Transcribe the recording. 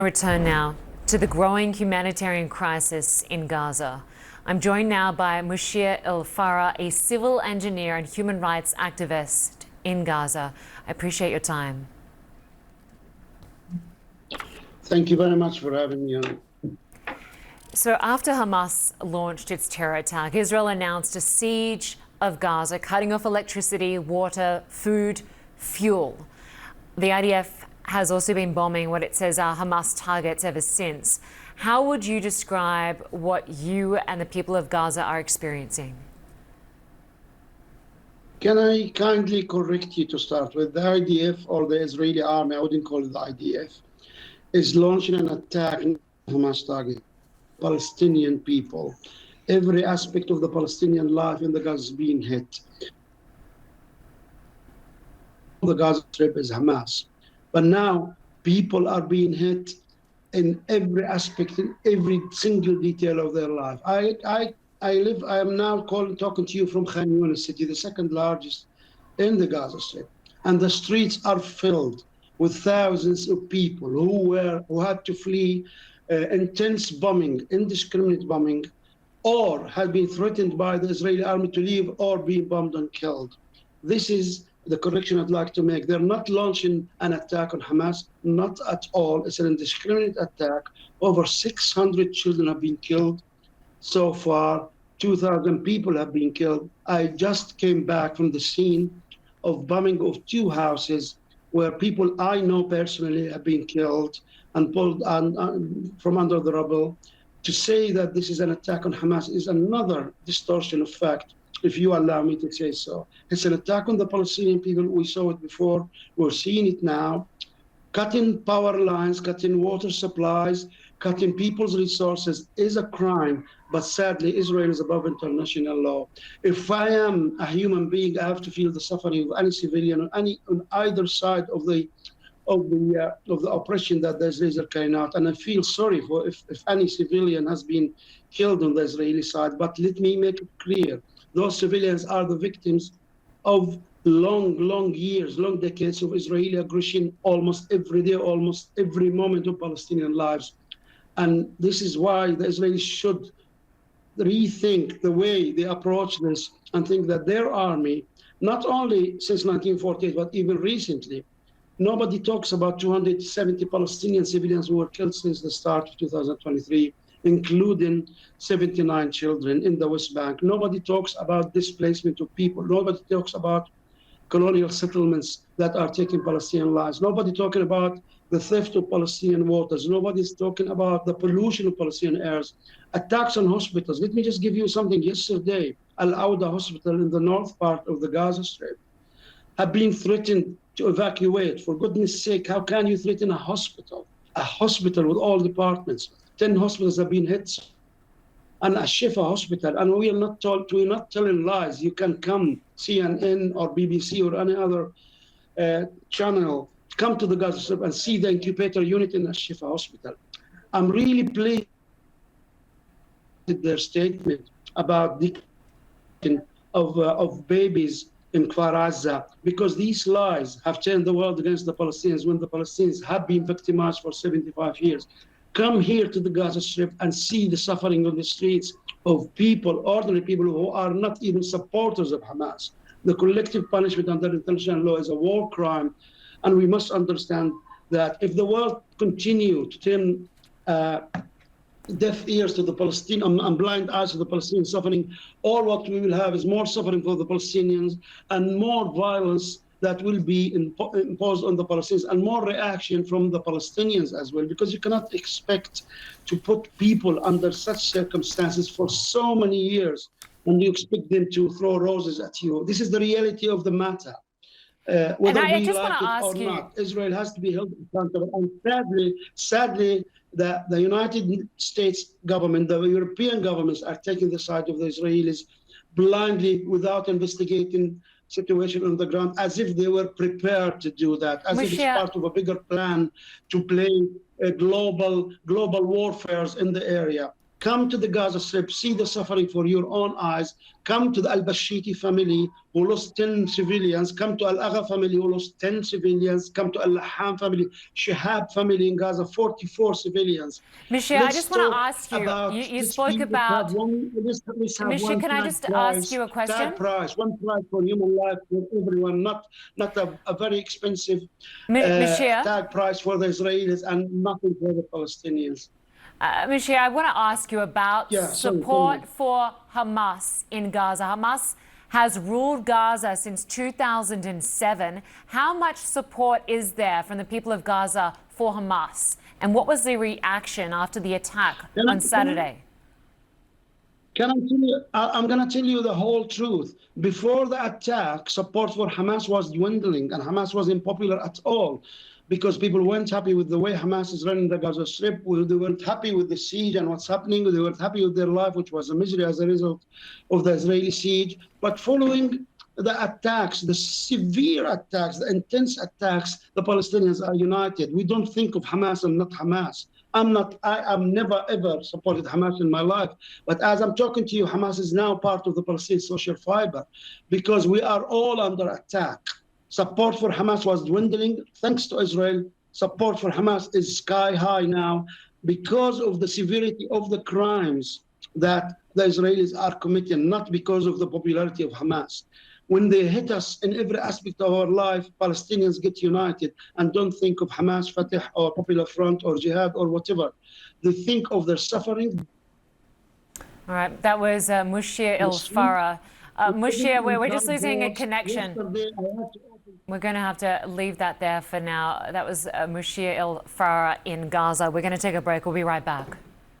Return now to the growing humanitarian crisis in Gaza. I'm joined now by Musheir El Farra, a civil engineer and human rights activist in Gaza. I appreciate your time. Thank you very much for having me on. So after Hamas launched its terror attack, Israel announced a siege of Gaza, cutting off electricity, water, food, fuel. The IDF has also been bombing what it says are Hamas targets ever since. How would you describe what you and the people of Gaza are experiencing? Can I kindly correct you to start with? The IDF, or the Israeli army, I wouldn't call it the IDF, is launching an attack on Hamas target, Palestinian people. Every aspect of the Palestinian life in the Gaza is being hit. The Gaza Strip is Hamas. But now people are being hit in every aspect, in every single detail of their life. I am now talking to you from Khan Yunis city, the second largest in the Gaza Strip. And the streets are filled with thousands of people who had to flee intense bombing, indiscriminate bombing, or had been threatened by the Israeli army to leave or be bombed and killed. This is the correction I'd like to make. They're not launching an attack on Hamas, not at all. It's an indiscriminate attack. Over 600 children have been killed so far. 2,000 people have been killed. I just came back from the scene of bombing of two houses where people I know personally have been killed and pulled from under the rubble. To say that this is an attack on Hamas is another distortion of fact, if you allow me to say so. It's an attack on the Palestinian people. We saw it before. We're seeing it now. Cutting power lines, cutting water supplies, cutting people's resources is a crime. But sadly, Israel is above international law. If I am a human being, I have to feel the suffering of any civilian on either side of the oppression that the Israelis are carrying out. And I feel sorry for if any civilian has been killed on the Israeli side. But let me make it clear. Those civilians are the victims of long years, long decades of Israeli aggression almost every day, almost every moment of Palestinian lives. And this is why the Israelis should rethink the way they approach this and think that their army, not only since 1948, but even recently, nobody talks about 270 Palestinian civilians who were killed since the start of 2023. Including 79 children in the West Bank. Nobody talks about displacement of people. Nobody talks about colonial settlements that are taking Palestinian lives. Nobody talking about the theft of Palestinian waters. Nobody's talking about the pollution of Palestinian airs. Attacks on hospitals. Let me just give you something. Yesterday, Al-Awda hospital in the north part of the Gaza Strip have been threatened to evacuate. For goodness sake, how can you threaten a hospital? A hospital with all departments. 10 hospitals have been hit, and a Shifa hospital, and we're not telling lies. You can come, CNN or BBC or any other channel, come to the Gaza Strip and see the incubator unit in a Shifa hospital. I'm really pleased with their statement about the of babies in Gaza, because these lies have turned the world against the Palestinians when the Palestinians have been victimized for 75 years. Come here to the Gaza Strip and see the suffering on the streets of people, ordinary people who are not even supporters of Hamas. The collective punishment under international law is a war crime, and we must understand that if the world continue to turn deaf ears to the Palestinians and blind eyes to the Palestinian suffering, all what we will have is more suffering for the Palestinians and more violence that will be imposed on the Palestinians, and more reaction from the Palestinians as well, because you cannot expect to put people under such circumstances for so many years and you expect them to throw roses at you. This is the reality of the matter. Whether we like it or not, Israel has to be held accountable. And sadly, the United States government, the European governments are taking the side of the Israelis blindly without investigating situation on the ground, as if they were prepared to do that, as if it's part of a bigger plan to play global warfares in the area. Come to the Gaza Strip, see the suffering for your own eyes. Come to the Al-Bashiti family who lost 10 civilians. Come to Al-Agha family who lost 10 civilians. Come to Al-Laham family, Shihab family in Gaza, 44 civilians. Musheir, I just want to ask you, you spoke about, Musheir, can I just ask you a question? Tag price, one price for human life for everyone, not a very expensive tag price for the Israelis and nothing for the Palestinians. Musheir, I want to ask you about support for Hamas in Gaza. Hamas has ruled Gaza since 2007. How much support is there from the people of Gaza for Hamas? And what was the reaction after the attack on Saturday? Can I tell you, I'm going to tell you the whole truth. Before the attack, support for Hamas was dwindling and Hamas wasn't popular at all, because people weren't happy with the way Hamas is running the Gaza Strip. They weren't happy with the siege and what's happening. They weren't happy with their life, which was a misery as a result of the Israeli siege. But following the attacks, the severe attacks, the intense attacks, the Palestinians are united. We don't think of Hamas and not Hamas. I'm never ever supported Hamas in my life. But as I'm talking to you, Hamas is now part of the Palestinian social fiber because we are all under attack. Support for Hamas was dwindling thanks to Israel. Support for Hamas is sky high now because of the severity of the crimes that the Israelis are committing, not because of the popularity of Hamas. When they hit us in every aspect of our life, Palestinians get united and don't think of Hamas, Fatah, or Popular Front, or Jihad, or whatever. They think of their suffering. All right, that was Musheir El Farra. Musheir, we're just losing a connection. We're going to have to leave that there for now. That was Musheir El Farra in Gaza. We're going to take a break. We'll be right back.